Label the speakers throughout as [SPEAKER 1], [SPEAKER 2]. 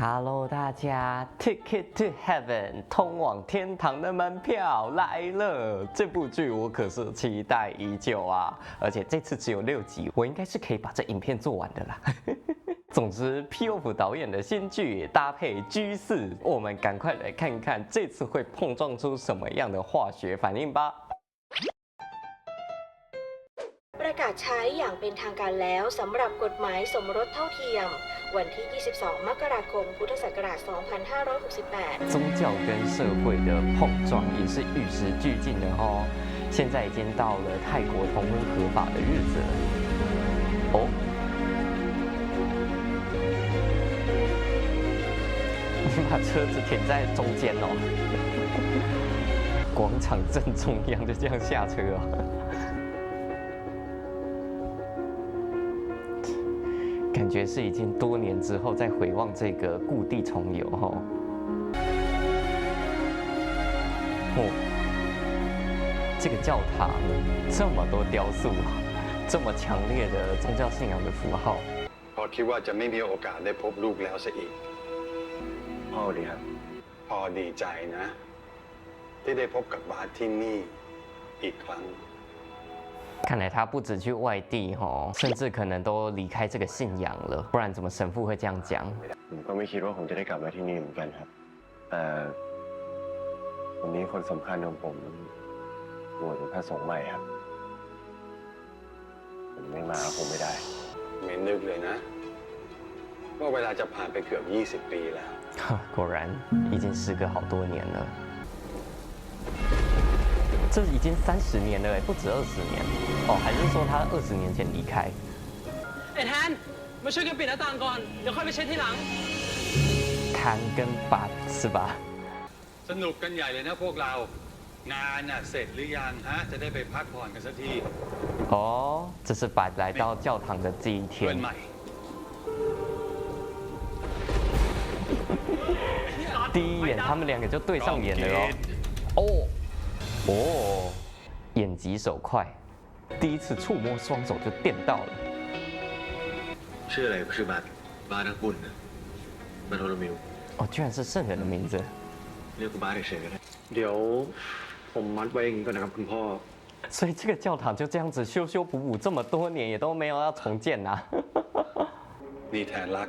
[SPEAKER 1] Hello， 大家 ，Ticket to Heaven， 通往天堂的门票来了。这部剧我可是期待已久啊，而且这次只有6集，我应该是可以把这影片做完的啦。总之 ，P.O.F 导演的新剧搭配 G4， 我们赶快来看看这次会碰撞出什么样的化学反应吧。
[SPEAKER 2] ประกาศใช้อย่างเป็นทางการแล้วสำหรับกฎหมายสมรสเท่าเทียมวันที่ 22 มกราคม พุทธศักราช 2568
[SPEAKER 1] 宗教跟社会的碰撞也是与时俱进的哦。现在已经到了泰国同婚合法的日子了。哦，你把车子停在中间哦，广场正中央就这样下车哦。 感觉是已经多年之后再回望这个故地重游哈。哦，这个教堂这么多雕塑，这么强烈的宗教信仰的符号。
[SPEAKER 3] พอคิดว่าจะไม่มีโอกาสได้พบลูกแล้วซะอีกพ่อดีครับพ่อดีใจนะที่ได้พบกับบาสที่นี่อีกครั้ง
[SPEAKER 1] 看来他不止去外地哈，甚至可能都离开这个信仰了，不然怎么神父会这样讲？
[SPEAKER 4] ผมก็ไม่คิดว่าผมจะได้กลับมาที่นี่เหมือนกันครับแต่วันนี้คนสำคัญของผมบวชเป็นพระสงฆ์ใหม่ครับผมไม่มาคงไม่ได้
[SPEAKER 3] ไม่นึกเลยนะว่าเวลาจะผ่านไปเกือบ20 ปีแล้ว
[SPEAKER 1] 果然已经时隔好多年了。 这已经30年了哎，不止20年哦，还是说他20年前离开？
[SPEAKER 5] ไอ้แทนมาช่วยกันปิดหน้าต่างก่อนเดี๋ยวค่อยไปเช็ดทีหลัง
[SPEAKER 1] 贪跟把是吧？
[SPEAKER 3] สนุกกันใหญ่เลยนะพวกเรางานน่ะเสร็จหรือยังฮะจะได้ไปพักผ่อนกันสักที
[SPEAKER 1] 哦，这是把来到教堂的这一
[SPEAKER 3] เพื่อน
[SPEAKER 1] 天
[SPEAKER 3] ใหม่
[SPEAKER 1] 第一眼他们2个就对上眼了哦。哦。 哦，眼疾手快，第一次触摸双手就电到了。
[SPEAKER 4] ชื่ออะไรชื่อบาสบาสนักบุญนะบาโทโลมิว
[SPEAKER 1] 哦，居然是圣人的名字。
[SPEAKER 4] เรียกกูบาสเฉยๆก็ได้
[SPEAKER 6] เดี๋ยวผมมัดไว้อย่างนี้ก่อนนะครับคุณพ่อ
[SPEAKER 1] 所以这个教堂就这样子修修补补这么多年，也都没有要重建呐、
[SPEAKER 3] นี่แทนรัก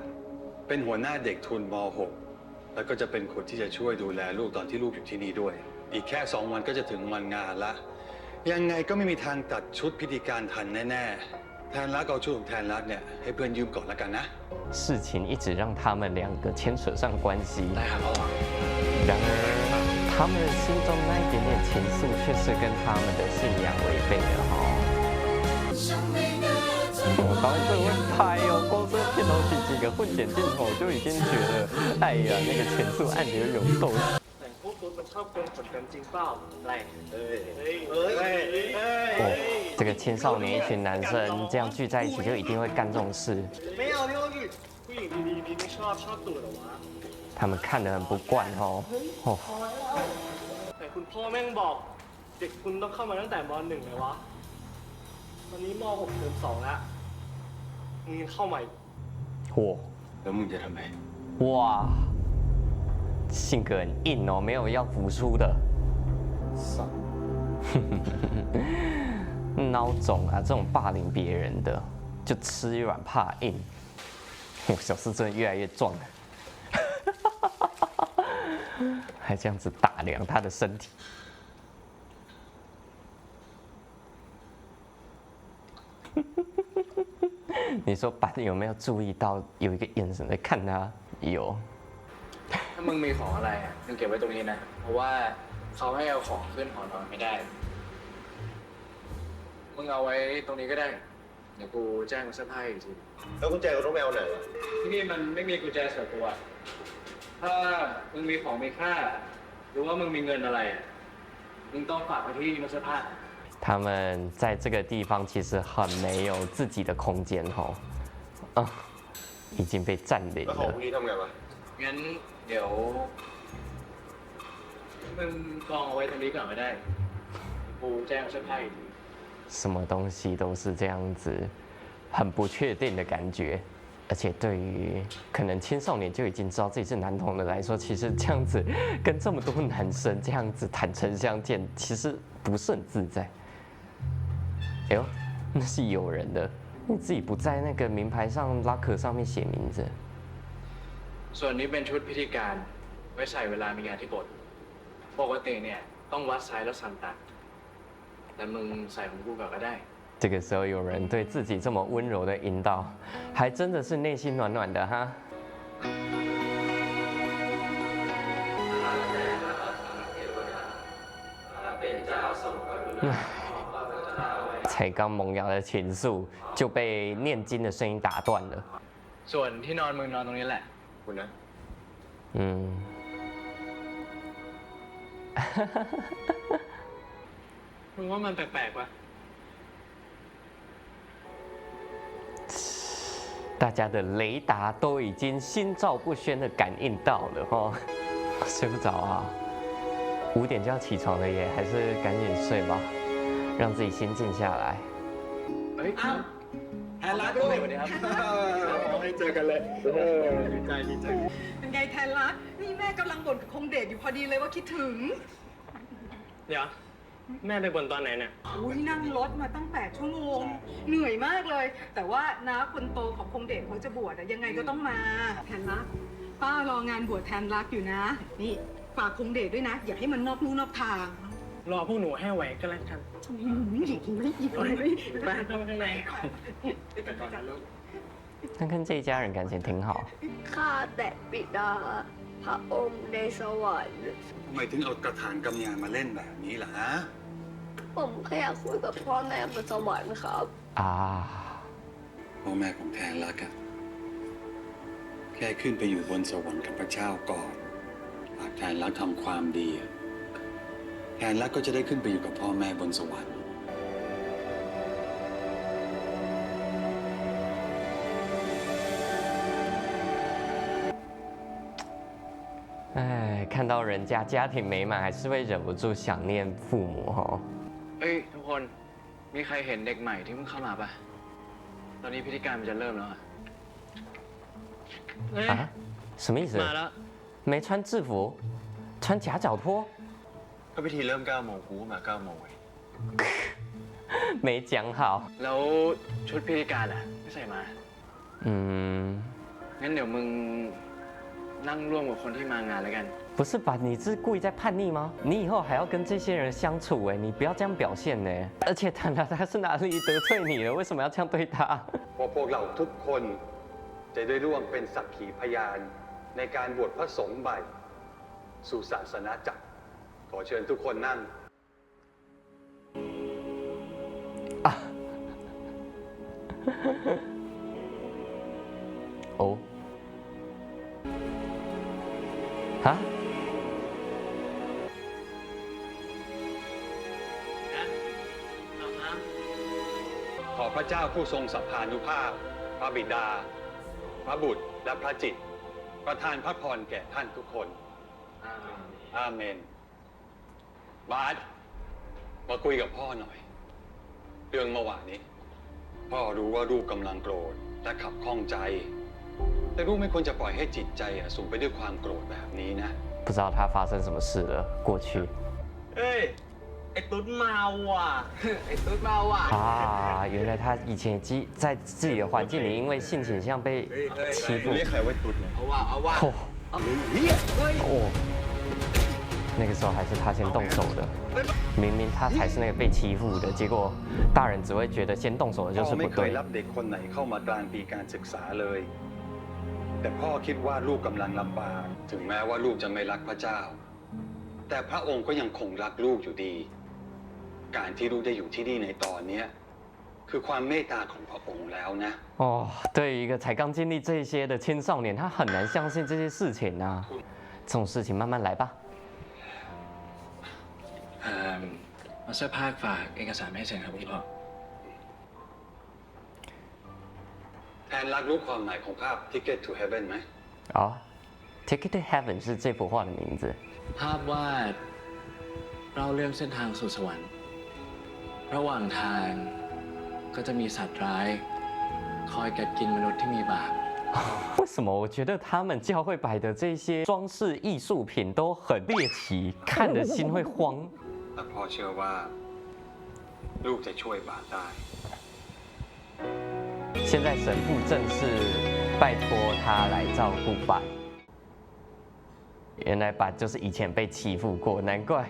[SPEAKER 3] เป็นหัวหน้าเด็กทุนม .6 แล้วก็จะเป็นคนที่จะช่วยดูแลลูกตอนที่ลูกอยู่ที่นี่ด้วย อีกแค่2 วันก็จะถึงวันงานละยังไงก็ไม่มีทางตัดชุดพิธีการทันแน่ๆแทนรักเอาชุดของแทนรักเนี่ยให้เพื่อนยืมก่อนละกันนะ
[SPEAKER 1] 事情一直让他们2个牵扯上关系。
[SPEAKER 4] ได้ครับพ่อ
[SPEAKER 1] 然而，他们心中那一点点情愫，却是跟他们的信仰违背的哈。我导演真的会拍哦，光是片头曲几个混剪镜头，就已经觉得，哎呀，那个前述暗流涌动。
[SPEAKER 5] แต่พวกตุ๊ดมันชอบโกงผลกันจริงเปล่าอะไร
[SPEAKER 1] 哦，这个青少年一群男生这样聚在一起，就一定会干这种事。
[SPEAKER 5] ไม่เอาพี่ว่าผู้หญิงดีๆไม่ชอบตูดเหรอวะ
[SPEAKER 1] 他们看得很不惯哦。哦，
[SPEAKER 5] แต่คุณพ่อแม่งบอกเด็กคุณต้องเข้ามาตั้งแต่ม .1 เลยวะตอนนี้ม .6 เทอม2แล้วมึงยังเข้าใหม่
[SPEAKER 1] 嚯
[SPEAKER 3] แล้วมึงจะทำไม
[SPEAKER 1] 哇，性格很硬哦，没有要服输的。孬种啊，这种霸凌别人的，就吃软怕硬。我小四真的越来越壮了，还这样子打量他的身体。你说班有没有注意到有一个眼神在看他？有。
[SPEAKER 7] ถ้ามึงมีของอะไรมึงเก็บไว้ตรงนี้นะ เพราะว่าเขาให้เอาของขึ้นหอนอนไม่ได้ มึงเอาไว้ตรงนี้ก็ได้ เดี๋ยวกูแจ้งเสื้อผ้าอีกที
[SPEAKER 4] แล้วกุญแจกูต้องไปเอาไหนวะ
[SPEAKER 7] ที่นี่มันไม่มีกุญแจส่วนตัว ถ้ามึงมีของมีค่า หรือว่ามึงมีเงินอะไร มึงต้องฝากไว้ที่เสื้อผ้า
[SPEAKER 1] 他们在这个地方其实很没有自己的空间哦，已经被占领
[SPEAKER 4] แล้วของ
[SPEAKER 1] 了
[SPEAKER 4] พวกนี้ทำไงวะ
[SPEAKER 7] งั้นเดี๋ยวมึงกองเอาไว้ตรงนี้ก่อนไม่ได้ กูแจ้งเสื้อผ้าอีกที
[SPEAKER 1] 什么东西都是这样子，很不确定的感觉。而且对于可能青少年就已经知道自己是男同的来说，其实这样子跟这么多男生这样子坦诚相见，其实不是很自在。哎呦，那是有人的，你自己不在那个名牌上拉克上面写名字。
[SPEAKER 7] ส่วนนี้เป็นชุดพิธีการไว้ใส่เวลามีงานที่โบสถ์ปกติเนี่ยต้องวัดไซส์แล้วสั่งตัดแต่มึงใส่ของกูก่อนก็ได้
[SPEAKER 1] 这个时候有人对自己这么温柔的引导，还真的是内心暖暖的哈。才刚萌芽的情愫就被念经的声音打断了。
[SPEAKER 7] ส่วนที่นอนมึงนอนตรงนี้แหละ
[SPEAKER 6] คุณนะ
[SPEAKER 1] 嗯，
[SPEAKER 5] มึงว่ามันแปลกๆปะ
[SPEAKER 1] 大家的雷达都已经心照不宣的感应到了哈，睡不着啊，5点就要起床了耶，还是赶紧睡吧，让自己心静下来。
[SPEAKER 7] เฮ้ย
[SPEAKER 6] แทนรักด้วย
[SPEAKER 7] สวัสดีครับ
[SPEAKER 6] ให้เจอกันเลยดีใจดีใจ
[SPEAKER 8] เป็นไงแทนรักนี่แม่กำลังบ่นกับคงเดชอยู่พอดีเลยว่าคิดถึง
[SPEAKER 5] เดี๋ยว แม่ไปบนตอนไหนเนี่ย
[SPEAKER 8] อุ้ยนั่งรถมาตั้ง8 ชั่วโมง เหนื่อยมากเลย แต่ว่าน้าคนโตของคงเดชเขาจะบวชอะยังไงก็ต้องมาแทนรักป้ารองานบวชแทนรักอยู่นะ นี่ฝากคงเดชด้วยนะ อย่าให้มันนอกลู่นอกทาง
[SPEAKER 5] รอพวกหนูให้ไหวก็แล้วกัน
[SPEAKER 8] หยิบไม่หยิบเลย
[SPEAKER 5] ไปเข้าไปข้างใน
[SPEAKER 1] 他跟这一家人感情挺好。
[SPEAKER 9] ข้าแต่บิดาพระองค์ในสวรรค์
[SPEAKER 3] ทำไมถึงเอากระถางกำยานมาเล่นแบบนี้ล่ะฮะ
[SPEAKER 9] ผมแค่อยากคุยกับพ่อแม่บนสวรรค์ครับ
[SPEAKER 1] 啊，
[SPEAKER 3] พ่อแม่ของแทนรักอะแค่ขึ้นไปอยู่บนสวรรค์กับพระเจ้าก่อนหากแทนรักทำความดีอะแทนรักก็จะได้ขึ้นไปอยู่กับพ่อแม่บนสวรรค์
[SPEAKER 1] 哎，看到人家家庭美满，还是会忍不住想念父母哈。
[SPEAKER 7] เฮ้ยทุกคน มีใครเห็นเด็กใหม่ที่เพิ่งเข้ามาปะตอนนี้พิธีการมันจะเริ่มแล้วอะ
[SPEAKER 5] เอ้ย
[SPEAKER 1] 啊，什么意思？
[SPEAKER 5] มาแล้ว
[SPEAKER 1] 没穿制服，穿夹脚拖，
[SPEAKER 6] ก็พิธีเริ่ม9 โมงกูก็มา9 โมงเว้ย
[SPEAKER 1] 没讲好。
[SPEAKER 7] แล้วชุดพิธีการอะไม่ใส่มา
[SPEAKER 1] 嗯，
[SPEAKER 7] งั้นเดี๋ยวมึงนั่งร่วมกับคนที่มางานแล้วกัน
[SPEAKER 1] 不是吧？你是故意在叛逆吗？你以后还要跟这些人相处哎，你不要这样表现呢。而且他是哪里得罪你了？为什么要这样对他？
[SPEAKER 3] พวกเราทุกคนจะได้ร่วมเป็นสักขีพยานในการบวชพระสงฆ์ใหม่สู่ศาสนาจักรขอเชิญทุกคนนั่ง
[SPEAKER 1] 哦，啊？
[SPEAKER 5] อาบน้
[SPEAKER 3] ขอพระเจ้าผู้ทรงสัพพานุภาพ พระบิดา พระบุตรและพระจิต ประทานพระพรแก่ท่านทุกคน อาเมน บาสมาคุยกับพ่อหน่อย เรื่องเมื่อวานนี้ พ่อรู้ว่าลูกกำลังโกรธและขับข้องใจ แต่ลูกไม่ควรจะปล่อยให้จิตใจสูงไปด้วยความโกรธแบบนี้นะ
[SPEAKER 1] 不知道他发生什么事了。过去
[SPEAKER 5] เอ้ย ไอ้ตุ๊ดเมาว่ะ ไอ้ตุ๊ดเมาว่ะ
[SPEAKER 1] 啊，原来他以前在自己的环境里，因为性倾向被欺负。
[SPEAKER 6] เรียกใครว่าตุ๊ดเนี่ย
[SPEAKER 5] เอาว่ะ เอาว่ะ
[SPEAKER 1] 哦，那个时候还是他先动手的，明明他才是那个被欺负的，结果大人只会觉得先动手的就
[SPEAKER 3] พ่
[SPEAKER 1] 是
[SPEAKER 3] อ
[SPEAKER 1] 不
[SPEAKER 3] ไม่เคย
[SPEAKER 1] 对
[SPEAKER 3] รับเด็กคนไหนเข้ามากลางปีการศึกษาเลย แต่พ่อคิดว่าลูกกำลังลำบาก ถึงแม้ว่าลูกจะไม่รักพระเจ้า แต่พระองค์ก็ยังคงรักลูกอยู่ดี การที่ลูกได้อยู่ที่นี่ในตอนเนี้ยคือความเมตตาของพระองค์แล้วนะ
[SPEAKER 1] 哦，对于一个才刚经历这些的青少年，他很难相信这些事情啊。这种事情慢慢来吧。
[SPEAKER 7] มาเสื้อผ้าฝากเอกสารให้เซ็นครับคุณพ่อ
[SPEAKER 3] แทนรักรู้ความหมายของภาพ Ticket to Heaven ไหม
[SPEAKER 1] 哦，Ticket to Heaven 是这幅画的名字。
[SPEAKER 7] ภาพวาดเล่าเรื่องเส้นทางสู่สวรรค์ ระหว่างทางก็จะมีสัตว์ร้าย คอยกัดกินมนุษย์ที่มีบาป
[SPEAKER 1] 为什么我觉得他们教会摆的这些装饰艺术品都很猎奇，看的心会慌？
[SPEAKER 3] แต่พ่อเชื่อว่าลูกจะช่วยบาสได้
[SPEAKER 1] 现在神父正是拜托他来照顾爸。原来爸就是以前被欺负过，难怪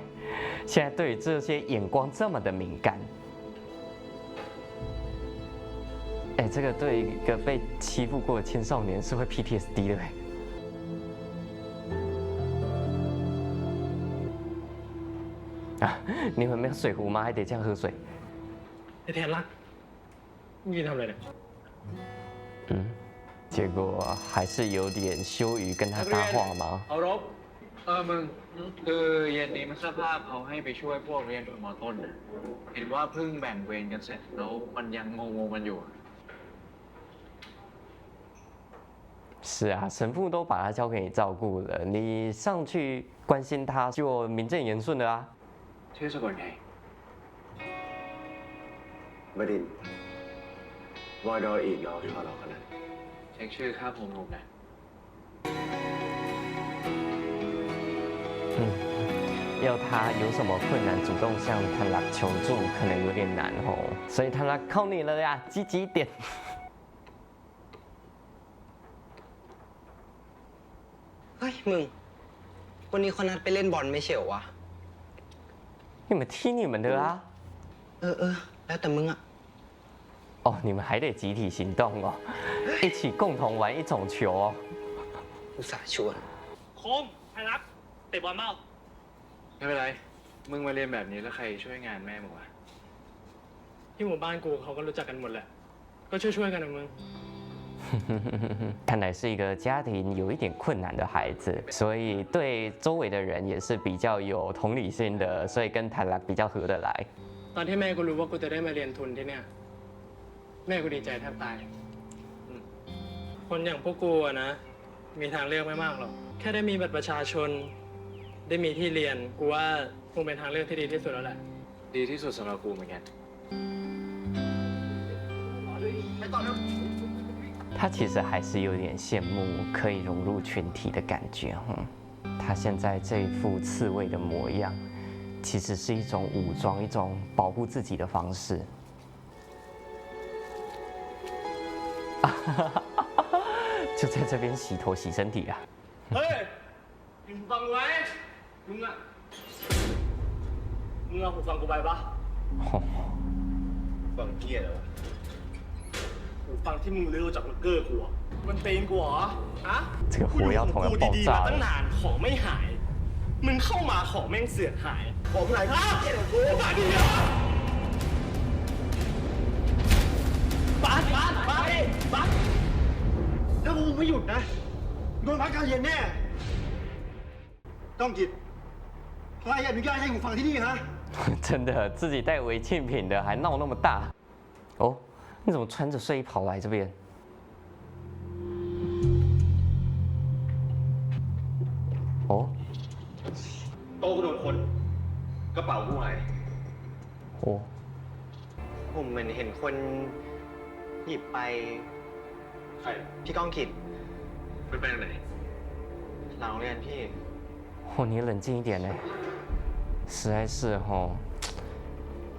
[SPEAKER 1] 现在对这些眼光这么的敏感。哎，这个对一个被欺负过的青少年是会 PTSD 的哎。啊，你们没有水壶吗？还得这样喝水？
[SPEAKER 5] ไอ้แทนรักมึงยืนทำอะไรเนี่ย
[SPEAKER 1] 结果还是有点羞于跟他搭话吗？
[SPEAKER 7] เอารบมึงคือเย็นนี้มันเสื้อผ้าเขาให้ไปช่วยพวกเรียนม.ต้นนะเห็นว่าเพิ่งแบ่งเวรกันเสร็จแล้วมันยังงงๆมันอยู่
[SPEAKER 1] 是啊，神父都把他交给你照顾了，你上去关心他就名正言顺的啊。
[SPEAKER 7] ชื่อสะกดไง
[SPEAKER 4] บดินทร์วอดออีกรอชอรอกันนะ
[SPEAKER 7] เช็คชื่อค่าผมลงนะ
[SPEAKER 1] 要他有什么困难主动向他拉求助，可能有点难哦。所以他拉靠你了呀，积极一点。
[SPEAKER 10] เฮ้ยมึงวันนี้เขานัดไปเล่นบอลไม่ใช่เหรอวะ
[SPEAKER 1] 你们踢你们的啊？
[SPEAKER 10] แล้วแต่มึงอะ
[SPEAKER 1] 哦，你们还得集体行动哦，一起共同玩一种球哦。
[SPEAKER 10] อุตส่าห์ชวน
[SPEAKER 5] โคมไทยรักเตะบอลเมา
[SPEAKER 7] ไม่เป็นไร มึงมาเรียนแบบนี้แล้วใครช่วยงานแม่มึงวะ
[SPEAKER 5] ที่หมู่บ้านกูเขาก็รู้จักกันหมดแหละ ก็ช่วยๆกันนะมึง
[SPEAKER 1] 看来是一个家庭有一点困难的孩子，所以对周围的人也是比较有同理心的，所以跟泰拉比较合得来。
[SPEAKER 5] ตอนที่แม่กูรู้ว่ากูจะได้มาเรียนทุนที่เนี่ยแม่กูดีใจแทบตายคนอย่างพวกกูอะนะ มีทางเลือกไม่มากหรอก แค่ได้มีบัตรประชาชน ได้มีที่เรียน กูว่าคงเป็นทางเลือกที่ดีที่สุดแล้วแหละ
[SPEAKER 7] ดีที่สุดสำหรับกูเหมือนกัน
[SPEAKER 1] 他其实还是有点羡慕可以融入群体的感觉，他现在这一副刺猬的模样，其实是一种武装，一种保护自己的方式。就在这边洗头洗身体啊！
[SPEAKER 5] เฮ้ยมึงฟังไว้มึงเอาหูฟังกูไปปะ
[SPEAKER 4] ฟังเกียร์แล้ว
[SPEAKER 5] หูฟังที่มึงลื้อจากล็อกเกอร์กูอะมันเป็นกูเหรอฮะ
[SPEAKER 1] 这个火药桶要爆
[SPEAKER 5] ดีๆ
[SPEAKER 1] 炸
[SPEAKER 5] มาตั้ง
[SPEAKER 1] 了！
[SPEAKER 5] นานของไม่หาย มึงเข้ามาของแม่งเสือกหาย ของไหนครับกูมาดิบัสถ้ากูไม่หยุดนะโดนพักการเรียนแน่ ต้องกิจใครอนุญาตให้กูฟังที่นี่ฮะ
[SPEAKER 1] 真的，自己带违禁品的还闹那么大。哦，你怎么穿着睡衣跑来这边？ 哦，
[SPEAKER 6] โตกูโดนคนกระเป๋ากูหาย
[SPEAKER 1] 哦，
[SPEAKER 10] ผมเหมือนเห็นคนหยิบไป
[SPEAKER 6] ใคร
[SPEAKER 10] พี่ก้องกิจ
[SPEAKER 6] ไปไปไหน
[SPEAKER 10] หลังโรงเรียนพี่
[SPEAKER 1] 哦，你冷静一点呢，实在是吼，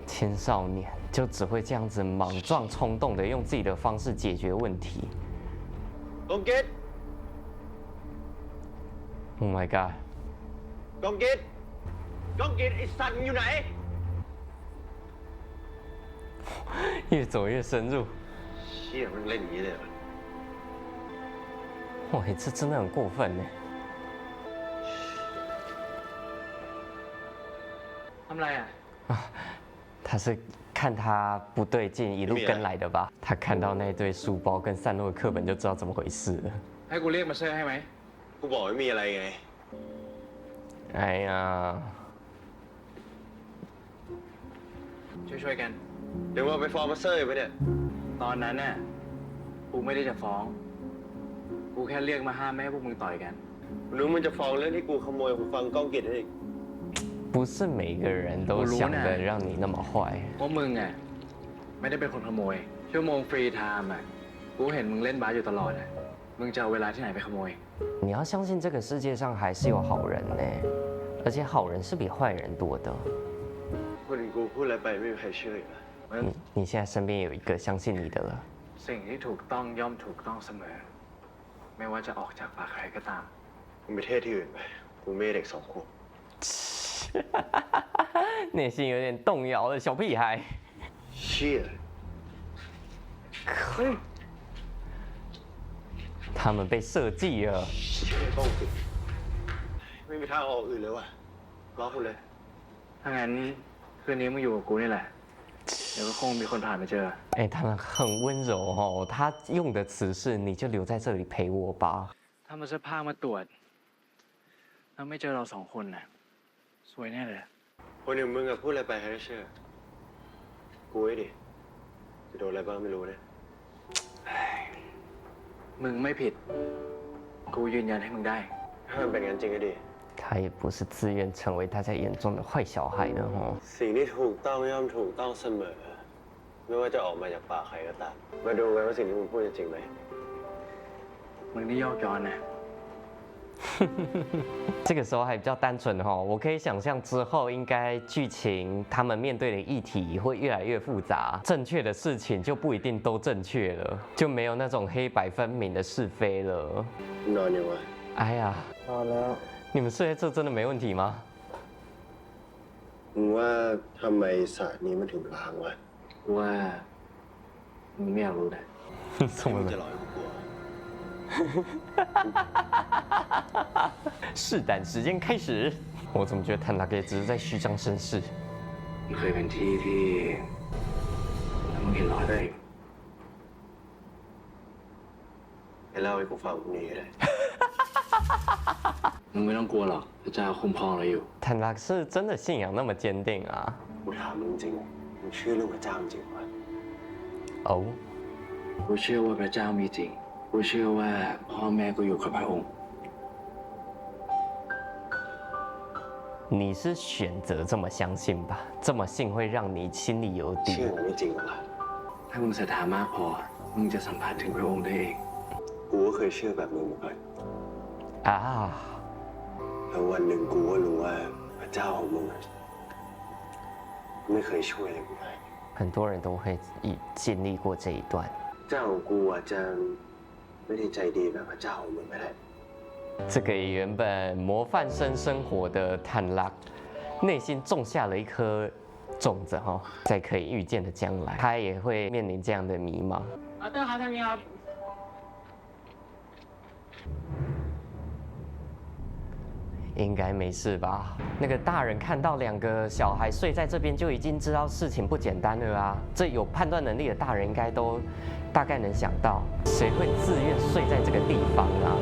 [SPEAKER 1] 青少年就只会这样子莽撞冲动的用自己的方式解决问题。
[SPEAKER 10] ก้องกิจ
[SPEAKER 1] Oh my god！
[SPEAKER 10] ก้องกิจก้องกิจไอ้สัตว์อยู่ไหน
[SPEAKER 1] 越走越深入，
[SPEAKER 4] เชี่ยมันเล่นอย่างนี้เลยเหรอ
[SPEAKER 1] 哇，这真的很过分呢。
[SPEAKER 7] ทำไรอ่ะ
[SPEAKER 1] 他是看他不对劲，一路跟来的吧？他看到那堆书包跟散落的课本，就知道怎么回事了。
[SPEAKER 7] ให้กูเรียกมาเซอร์ให้ไหม
[SPEAKER 4] กูบอกไม่มีอะไรไง
[SPEAKER 1] 哎呀，
[SPEAKER 7] ช่วยๆกัน
[SPEAKER 4] เดี๋ยวว่าไปฟอร์มาเซอร์ไปเนี่ย
[SPEAKER 7] ตอนนั้นน่ะ กูไม่ได้จะฟ้อง กูแค่เรียกมาห้ามไม่ให้พวกมึงต่อยกัน
[SPEAKER 4] รู้มันจะฟ้องเรื่องที่กูขโมยหูฟังก้องกิจให้อีก
[SPEAKER 1] 不是每个人都想的让你那么坏。
[SPEAKER 7] เพราะมึงอ่ะ ไม่ได้เป็นคนขโมย ชั่วโมงฟรีไทม์อ่ะ กูเห็นมึงเล่นบาสอยู่ตลอดอ่ะ ม มึงจะเอาเวลาที่ไหนไปขโมย
[SPEAKER 1] 你要相信这个世界上还是有好人呢，而且好人是比坏人多的。
[SPEAKER 4] คนอื่นกูพูดอะไรไปไม่มีใครเชื่ออีกแล้ว
[SPEAKER 1] 你现在身边有一个相信你的了。
[SPEAKER 7] สิ่งที่ถูกต้องย่อมถูกต้องเสมอ ไม่ว่าจะออกจากปากใครก็ตาม
[SPEAKER 4] มึงไปเทศที่อื่นไปกูไม่ใช่เด็ก2 ขวบ
[SPEAKER 1] 内心有点动摇的小屁孩。
[SPEAKER 4] เชี่ย
[SPEAKER 1] 他们被设计了。
[SPEAKER 4] เชี่ยต้องสิไม่มีทางออกอื่นเลยว่ะล็อกกูเลย
[SPEAKER 7] ถ้างั้นคืนนี้มึงอยู่กับกูนี่แหละ เดี๋ยวก็คงมีคนผ่านมาเจอ
[SPEAKER 1] 哎，他们很温柔哦，他用的词是“你就留在这里陪我吧
[SPEAKER 7] ถ้ามาเสื้อผ้ามาตรวจแล้วไม่เจอเรา2 คนน่ะสวยแน่เลย
[SPEAKER 4] คนอย่างมึงอะพูดอะไรไปใครจะเชื่อ กูไอ้ดิ จะโดนอะไรบ้างไม่รู้นะ
[SPEAKER 7] มึงไม่ผิด กูยืนยันให้มึงได้
[SPEAKER 4] ถ้ามันเป็นงั้นจริงก็ดี
[SPEAKER 1] 他也不是自愿成为大家眼中的坏小孩的哦。
[SPEAKER 4] สิ่งที่ถูกต้องย่อมถูกต้องเสมอ ไม่ว่าจะออกมาจากปากใครก็ตาม มาดูกันว่าสิ่งที่มึงพูดจะจริงไหม
[SPEAKER 7] มึงนี่ยอกย้อนนะ
[SPEAKER 1] 这个时候还比较单纯哈，我可以想象之后应该剧情他们面对的议题会越来越复杂，正确的事情就不一定都正确了，就没有那种黑白分明的是非了。
[SPEAKER 4] นอนอยู่วะ
[SPEAKER 1] 哎呀，
[SPEAKER 10] พอแล้ว
[SPEAKER 1] 你们睡在这真的没问题吗？
[SPEAKER 4] มึงว่าทำไมสระนี้มันถึงล้างวะ
[SPEAKER 7] กูว่ามึงไม่อยากรู้นะ
[SPEAKER 1] 怎么
[SPEAKER 4] มึง
[SPEAKER 1] 了
[SPEAKER 4] จะ？หลอกให้กูกลัว
[SPEAKER 1] 试胆时间开始。我怎么觉得坦拉给只是在虚张声势？
[SPEAKER 7] มันเคยเป็นที่ที่แล้วมึงเห็นรอยไหม
[SPEAKER 4] ให้เล่าให้กูฟังพรุ่งนี้ก็ได้
[SPEAKER 7] มึงไม่ต้องกลัวหรอกพระเจ้าคุ้มครองเราอยู่
[SPEAKER 1] 坦拉是真的信仰那么坚定啊？
[SPEAKER 4] กูถามมึงจริง มึงเชื่อเรื่องพระเจ้าจริงวะ
[SPEAKER 1] 哦，
[SPEAKER 7] กูเชื่อว่าพระเจ้ามีจริง กูเชื่อว่าพ่อแม่กูอยู่กับพระองค์
[SPEAKER 1] 你是选择这么相信吧？这么信会让你心里有
[SPEAKER 4] เชื่
[SPEAKER 1] 底
[SPEAKER 4] อ。ไม่จริงวะ
[SPEAKER 7] ถ้ามึงศรัทธามากพอ มึงจะสัมผัสถึงพระองค์ได้เอง
[SPEAKER 4] กูก็เคยเชื่อแบบมึงเหมือนกัน
[SPEAKER 1] 啊，
[SPEAKER 4] แล้ววันหนึ่งกูก็รู้ว่าพระเจ้าของมึงอะไม่เคยช่วยอะไรกูได้
[SPEAKER 1] 很多人都会经历过这一段。
[SPEAKER 4] เจ้าของกูอาจจะไม่ได้ใจดีแบบพระเจ้าของมึงก็ได้
[SPEAKER 1] 这个原本模范生生活的坦拉，内心种下了一颗种子哈，在可以预见的将来，他也会面临这样的迷茫。
[SPEAKER 7] อาเตอร์ครับทางนี้ครับ
[SPEAKER 1] 应该没事吧？那个大人看到2个小孩睡在这边，就已经知道事情不简单了啊！这有判断能力的大人应该都大概能想到，谁会自愿睡在这个地方啊？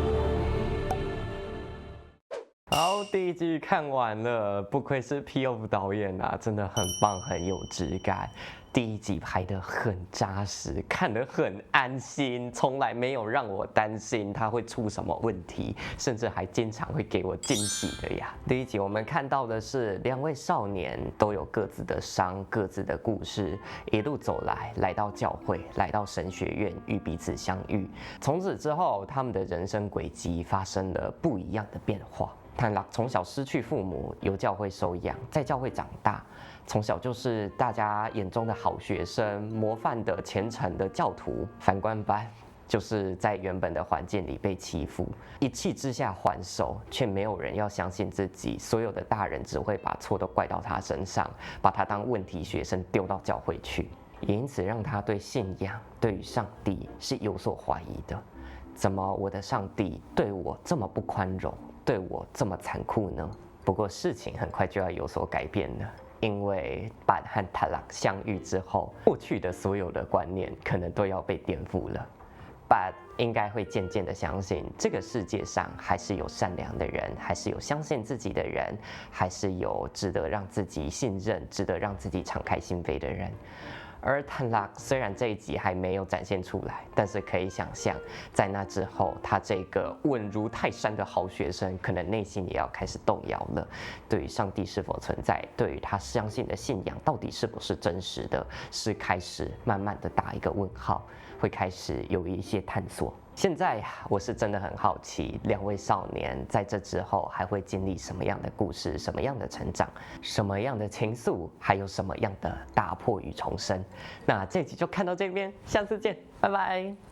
[SPEAKER 1] 好，第1集看完了，不愧是 P.O. 导演啊，真的很棒，很有质感。第1集拍得很扎实，看得很安心，从来没有让我担心他会出什么问题，甚至还经常会给我惊喜的呀。第1集我们看到的是2位少年都有各自的伤、各自的故事，一路走来到教会，来到神学院与彼此相遇。从此之后，他们的人生轨迹发生了不一样的变化。坦拉从小失去父母，由教会收养，在教会长大，从小就是大家眼中的好学生，模范的虔诚的教徒。反观班，就是在原本的环境里被欺负，一气之下还手，却没有人要相信自己，所有的大人只会把错都怪到他身上，把他当问题学生丢到教会去，也因此让他对信仰、对于上帝是有所怀疑的。怎么我的上帝对我这么不宽容？对我这么残酷呢？不过事情很快就要有所改变了，因为板和塔拉相遇之后，过去的所有的观念可能都要被颠覆了。板应该会渐渐的相信，这个世界上还是有善良的人，还是有相信自己的人，还是有值得让自己信任、值得让自己敞开心扉的人。而坦拉虽然这1集还没有展现出来，但是可以想象，在那之后，他这个稳如泰山的好学生，可能内心也要开始动摇了。对于上帝是否存在，对于他相信的信仰到底是不是真实的，是开始慢慢的打一个问号，会开始有一些探索。现在我是真的很好奇，两位少年在这之后还会经历什么样的故事，什么样的成长，什么样的情愫，还有什么样的打破与重生。那这集就看到这边，下次见，拜拜。